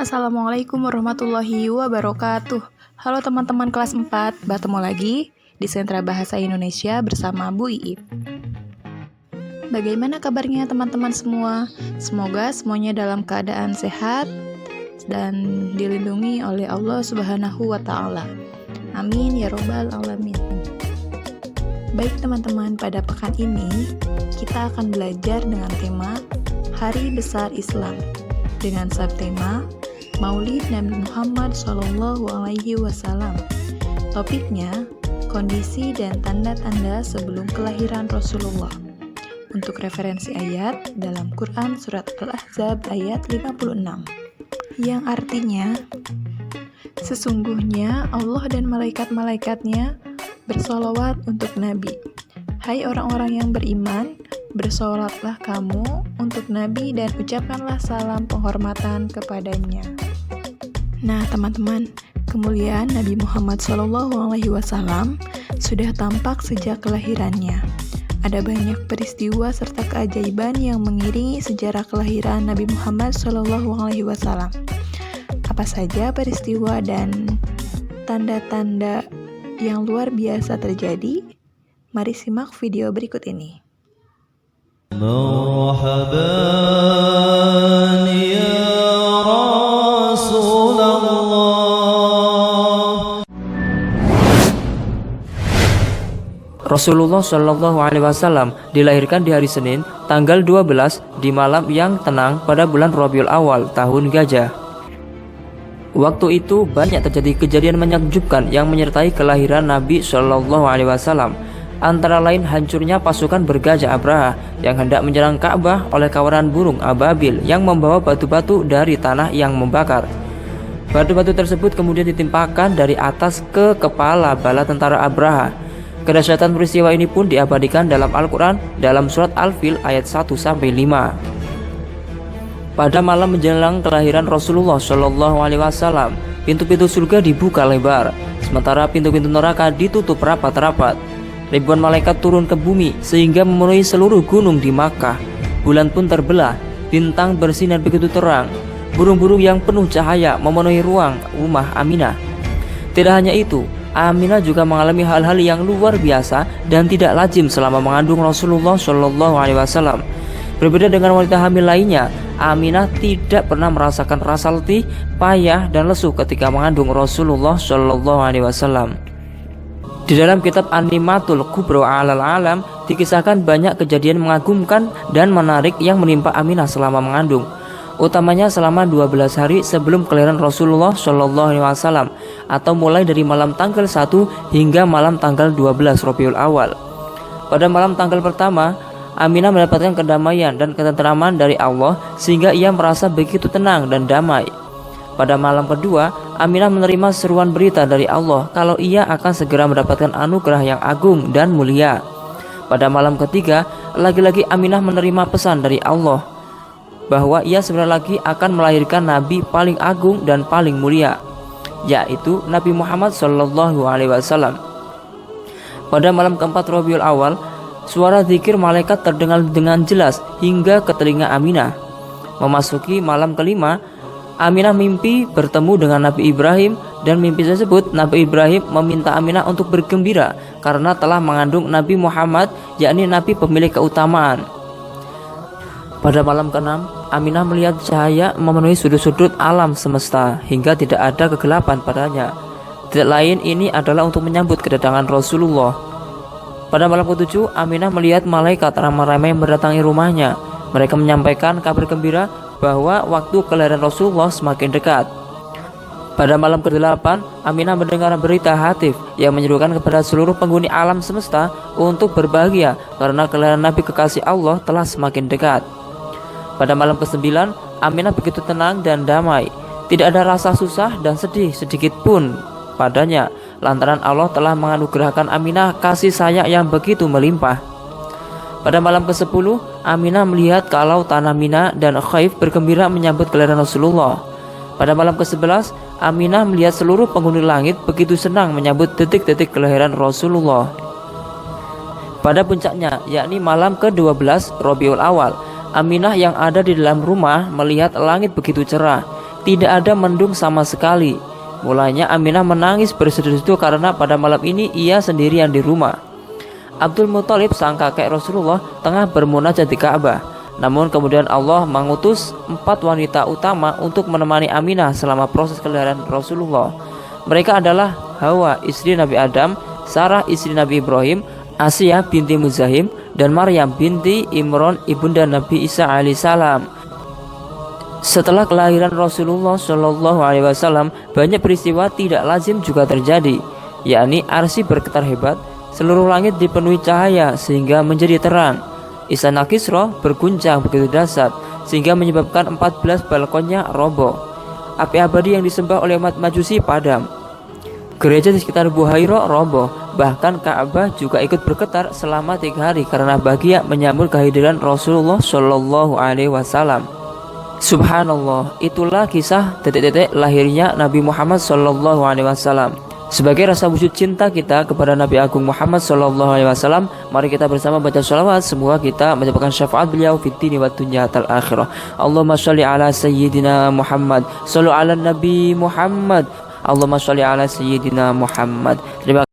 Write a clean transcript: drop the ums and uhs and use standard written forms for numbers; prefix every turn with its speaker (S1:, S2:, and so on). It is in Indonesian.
S1: Assalamualaikum warahmatullahi wabarakatuh. Halo teman-teman kelas 4, bertemu lagi di Sentra Bahasa Indonesia bersama Bu Iip. Bagaimana kabarnya teman-teman semua? Semoga semuanya dalam keadaan sehat dan dilindungi oleh Allah Subhanahu wa Ta'ala. Amin ya Robbal Alamin. Baik teman-teman, pada pekan ini kita akan belajar dengan tema Hari Besar Islam dengan subtema Maulid Nabi Muhammad SAW. Topiknya kondisi dan tanda-tanda sebelum kelahiran Rasulullah. Untuk referensi ayat dalam Quran Surat Al-Ahzab ayat 56, yang artinya, sesungguhnya Allah dan malaikat-malaikatnya bersolawat untuk Nabi. Hai orang-orang yang beriman, bersolatlah kamu untuk Nabi dan ucapkanlah salam penghormatan kepadanya. Nah teman-teman, kemuliaan Nabi Muhammad SAW sudah tampak sejak kelahirannya. Ada banyak peristiwa serta keajaiban yang mengiringi sejarah kelahiran Nabi Muhammad SAW. Apa saja peristiwa dan tanda-tanda yang luar biasa terjadi? Mari simak video berikut ini.
S2: Marhaban ya Rasulullah Shallallahu Alaihi Wasallam dilahirkan di hari Senin, tanggal 12 di malam yang tenang pada bulan Rabiul Awal tahun Gajah. Waktu itu banyak terjadi kejadian menakjubkan yang menyertai kelahiran Nabi Shallallahu Alaihi Wasallam. Antara lain hancurnya pasukan bergajah Abraha yang hendak menyerang Ka'bah oleh kawanan burung ababil yang membawa batu-batu dari tanah yang membakar. Batu-batu tersebut kemudian ditimpakan dari atas ke kepala bala tentara Abraha. Kedahsyatan peristiwa ini pun diabadikan dalam Al-Quran dalam surat Al-Fil ayat 1-5. Pada malam menjelang kelahiran Rasulullah Shallallahu Alaihi Wasallam, pintu-pintu surga dibuka lebar, sementara pintu-pintu neraka ditutup rapat-rapat. Ribuan malaikat turun ke bumi sehingga memenuhi seluruh gunung di Makkah. Bulan pun terbelah, bintang bersinar begitu terang. Burung-burung yang penuh cahaya memenuhi ruang rumah Aminah. Tidak hanya itu, Aminah juga mengalami hal-hal yang luar biasa dan tidak lazim selama mengandung Rasulullah Shallallahu Alaihi Wasallam. Berbeda dengan wanita hamil lainnya, Aminah tidak pernah merasakan rasa letih, payah, dan lesu ketika mengandung Rasulullah Shallallahu Alaihi Wasallam. Di dalam kitab Animatul Kubro Alal Alam dikisahkan banyak kejadian mengagumkan dan menarik yang menimpa Aminah selama mengandung. Utamanya selama 12 hari sebelum kelahiran Rasulullah Shallallahu Alaihi Wasallam, atau mulai dari malam tanggal 1 hingga malam tanggal 12 Rabiul Awal. Pada malam tanggal pertama, Aminah mendapatkan kedamaian dan ketenteraman dari Allah sehingga ia merasa begitu tenang dan damai. Pada malam kedua, Aminah menerima seruan berita dari Allah kalau ia akan segera mendapatkan anugerah yang agung dan mulia. Pada malam ketiga, lagi-lagi Aminah menerima pesan dari Allah bahwa ia sebentar lagi akan melahirkan Nabi paling agung dan paling mulia, yaitu Nabi Muhammad Shallallahu Alaihi Wasallam. Pada malam keempat Rabiul Awal, suara zikir malaikat terdengar dengan jelas hingga ke telinga Aminah. Memasuki malam kelima, Aminah mimpi bertemu dengan Nabi Ibrahim, dan mimpi tersebut Nabi Ibrahim meminta Aminah untuk bergembira karena telah mengandung Nabi Muhammad, yakni Nabi pemilik keutamaan. Pada malam keenam, Aminah melihat cahaya memenuhi sudut-sudut alam semesta hingga tidak ada kegelapan padanya. Tidak lain ini adalah untuk menyambut kedatangan Rasulullah. Pada malam ketujuh, Aminah melihat malaikat ramai-ramai mendatangi rumahnya. Mereka menyampaikan kabar gembira bahwa waktu kelahiran Rasulullah semakin dekat. Pada malam ke-8, Aminah mendengar berita hatif yang menyerukan kepada seluruh penghuni alam semesta untuk berbahagia karena kelahiran Nabi kekasih Allah telah semakin dekat. Pada malam ke-9, Aminah begitu tenang dan damai. Tidak ada rasa susah dan sedih sedikit pun padanya, lantaran Allah telah menganugerahkan Aminah kasih sayang yang begitu melimpah. Pada malam ke-10, Aminah melihat kalau tanah Mina dan Khaif bergembira menyambut kelahiran Rasulullah. Pada malam ke-11, Aminah melihat seluruh penghuni langit begitu senang menyambut detik-detik kelahiran Rasulullah. Pada puncaknya, yakni malam ke-12 Rabiul Awal, Aminah yang ada di dalam rumah melihat langit begitu cerah. tidak ada mendung sama sekali. Mulanya Aminah menangis bersedu-sedu karena pada malam ini ia sendirian di rumah. Abdul Muthalib sang kakek Rasulullah tengah bermunajat di Ka'bah. Namun kemudian Allah mengutus 4 wanita utama untuk menemani Aminah selama proses kelahiran Rasulullah. Mereka adalah Hawa istri Nabi Adam, Sarah istri Nabi Ibrahim, Asiyah binti Muzahim, dan Maryam binti Imran ibunda Nabi Isa alaihissalam. Setelah kelahiran Rasulullah Shallallahu Alaihi Wasallam, banyak peristiwa tidak lazim juga terjadi, yakni arsy bergetar hebat, seluruh langit dipenuhi cahaya sehingga menjadi terang. Istana Kisra berguncang begitu dahsyat sehingga menyebabkan 14 balkonnya roboh. Api abadi yang disembah oleh umat Majusi padam. Gereja di sekitar Buhairah roboh. Bahkan Ka'bah juga ikut bergetar selama 3 hari karena bahagia menyambut kehadiran Rasulullah Shallallahu Alaihi Wasallam. Subhanallah, itulah kisah lahirnya Nabi Muhammad Shallallahu Alaihi Wasallam. Sebagai rasa wujud cinta kita kepada Nabi Agung Muhammad Shallallahu Alaihi Wasallam, mari kita bersama baca sholawat. Semoga kita mendapatkan syafaat beliau fid dini wad dunya tal akhirah. Allahumma sholli ala sayyidina Muhammad, sholli ala Nabi Muhammad. Allahumma sholli ala sayyidina Muhammad. Terima